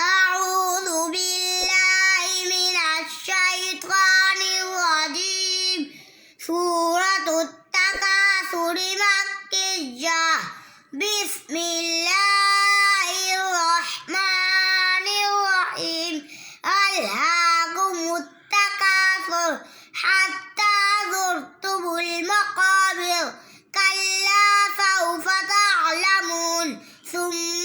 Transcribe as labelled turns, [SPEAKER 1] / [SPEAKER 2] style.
[SPEAKER 1] أعوذ بالله من الشيطان الرجيم. سورة التكاثر مكية. بسم الله الرحمن الرحيم. ألهاكم التكاثر حتى زرتم المقابر. كلا سوف تعلمون ثم